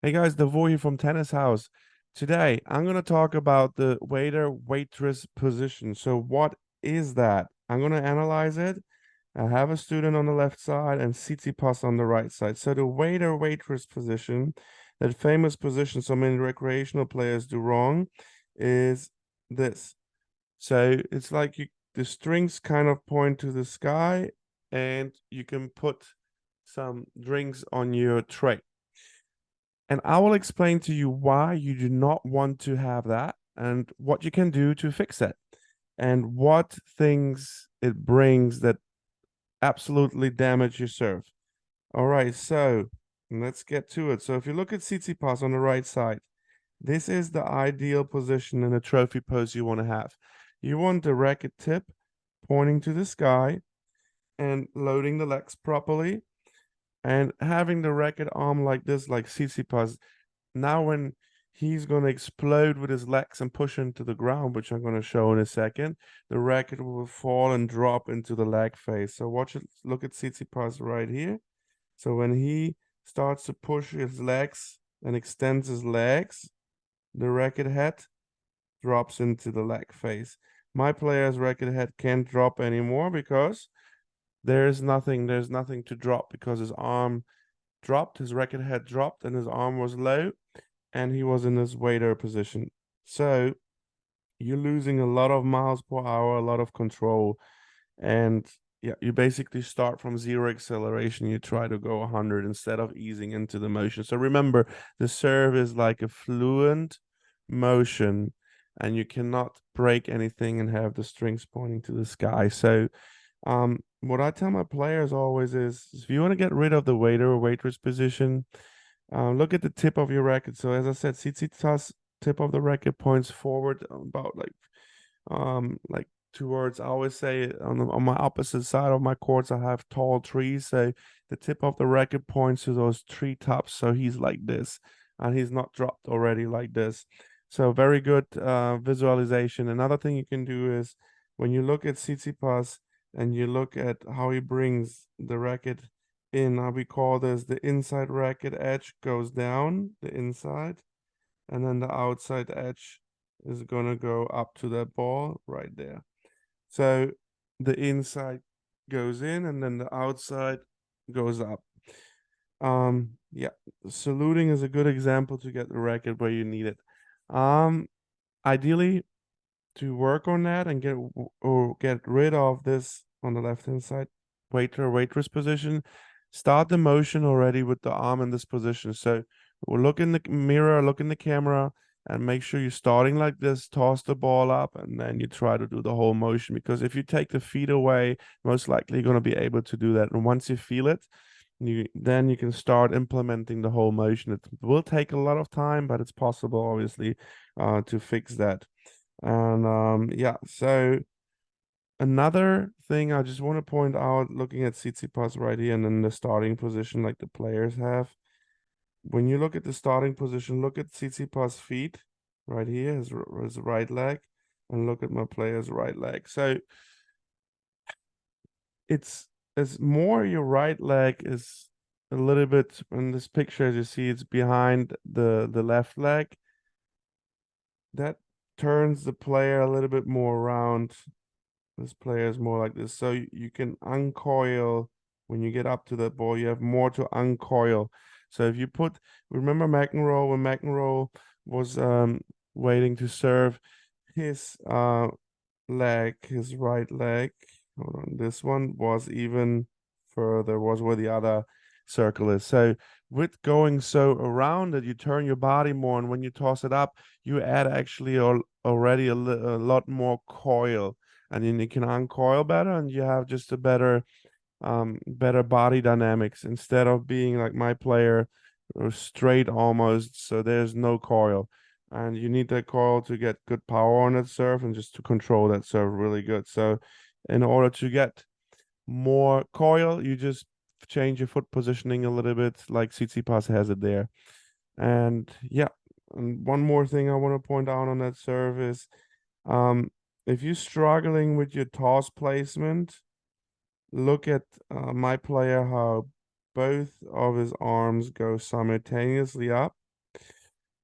Hey guys, Davor here from Tennis House. Today, I'm going to talk about the waiter-waitress position. So what is that? I'm going to analyze it. I have a student on the left side and Tsitsipas on the right side. So the waiter-waitress position, that famous position so many recreational players do wrong, is this. So it's like the strings kind of point to the sky and you can put some drinks on your tray. And I will explain to you why you do not want to have that and what you can do to fix it and what things it brings that absolutely damage your serve. All right, so let's get to it. So if you look at Tsitsipas on the right side, this is the ideal position in a trophy pose you want to have. You want the racket tip pointing to the sky and loading the legs properly and having the racket arm like this, like Tsitsipas. Now when he's going to explode with his legs and push into the ground, which I'm going to show in a second, the racket will fall and drop into the leg face. So watch it, look at Tsitsipas right here. So when he starts to push his legs and extends his legs, the racket head drops into the leg face. My player's racket head can't drop anymore because there's nothing to drop because his arm dropped, his racket head dropped, and his arm was low and he was in this waiter position. So you're losing a lot of miles per hour, a lot of control, and yeah, you basically start from zero acceleration. You try to go 100 instead of easing into the motion. So remember, the serve is like a fluent motion, and you cannot break anything and have the strings pointing to the sky. So what I tell my players always is if you want to get rid of the waiter or waitress position, look at the tip of your racket. So as I said, Tsitsipas tip of the racket points forward about like towards. I always say on my opposite side of my courts, I have tall trees. So the tip of the racket points to those tree tops. So he's like this, and he's not dropped already like this. So very good visualization. Another thing you can do is when you look at Tsitsipas and you look at how he brings the racket in, we call this the inside racket edge goes down the inside, and then the outside edge is gonna go up to that ball right there. So the inside goes in and then the outside goes up. Yeah, saluting is a good example to get the racket where you need it. Um, Ideally to work on that and get rid of this on the left hand side waiter or waitress position, start the motion already with the arm in this position. So we'll look in the mirror, look in the camera, and make sure you're starting like this, toss the ball up, and then you try to do the whole motion. Because if you take the feet away, most likely you're going to be able to do that. And once you feel it, you can start implementing the whole motion. It will take a lot of time, but it's possible, obviously, to fix that. And yeah, so another thing I just want to point out, looking at Tsitsipas right here and then the starting position like the players have. When you look at the starting position, look at Tsitsipas' feet right here, his right leg, and look at my player's right leg. So it's more your right leg is a little bit in this picture, as you see, it's behind the left leg. That turns the player a little bit more around. This player is more like this. So you can uncoil when you get up to that ball. You have more to uncoil. So if you remember McEnroe when McEnroe was waiting to serve his his right leg. Hold on, this one was even further, was where the other circle is. So with going so around it, you turn your body more, and when you toss it up, you add actually already a lot more coil, and then you can uncoil better, and you have just a better body dynamics instead of being like my player straight almost. So there's no coil, and you need that coil to get good power on that serve and just to control that serve really good. So in order to get more coil, you just change your foot positioning a little bit, like Tsitsipas has it there. And yeah, and one more thing I want to point out on that serve is, um, if you're struggling with your toss placement, look at my player how both of his arms go simultaneously up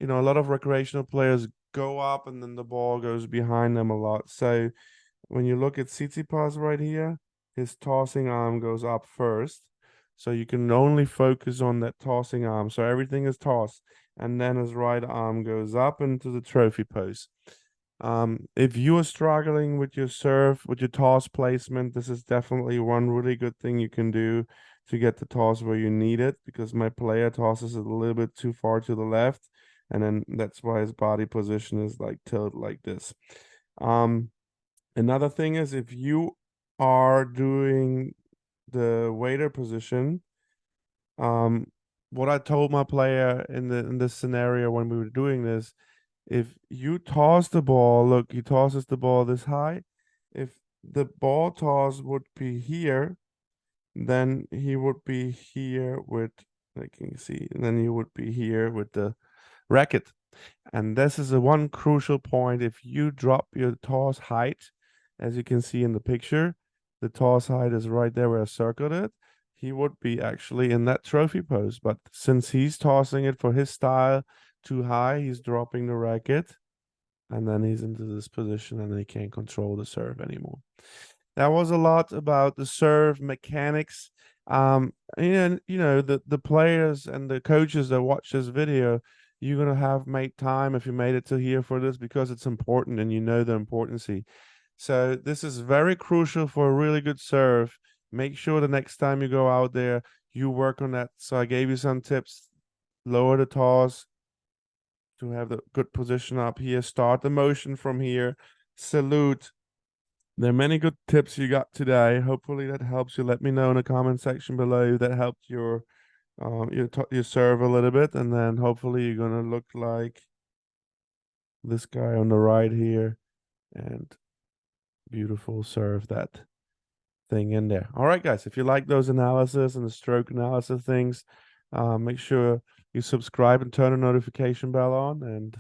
you know, a lot of recreational players go up and then the ball goes behind them a lot. So when you look at Tsitsipas right here, his tossing arm goes up first. So you can only focus on that tossing arm. So everything is tossed. And then his right arm goes up into the trophy post. If you are struggling with your serve, with your toss placement, this is definitely one really good thing you can do to get the toss where you need it, because my player tosses it a little bit too far to the left, and then that's why his body position is like tilted like this. Um, Another thing is, if you are doing the waiter position, um, what I told my player in this scenario when we were doing this, if you toss the ball, look, he tosses the ball this high. If the ball toss would be here, then he would be here with, like you can see, and then he would be here with the racket. And this is the one crucial point. If you drop your toss height, as you can see in the picture, the toss height is right there where I circled it. He would be actually in that trophy pose. But since he's tossing it for his style too high, he's dropping the racket. And then he's into this position and he can't control the serve anymore. That was a lot about the serve mechanics. And you know, the players and the coaches that watch this video, you're gonna have made time if you made it to here for this, because it's important and you know the importance. So this is very crucial for a really good serve. Make sure the next time you go out there, you work on that. So I gave you some tips. Lower the toss to have the good position up here. Start the motion from here. Salute. There are many good tips you got today. Hopefully that helps you. Let me know in the comment section below that helped your serve a little bit, and then hopefully you're gonna look like this guy on the right here, and beautiful serve that thing in there. All right, guys, if you like those analysis and the stroke analysis things, make sure you subscribe and turn the notification bell on, and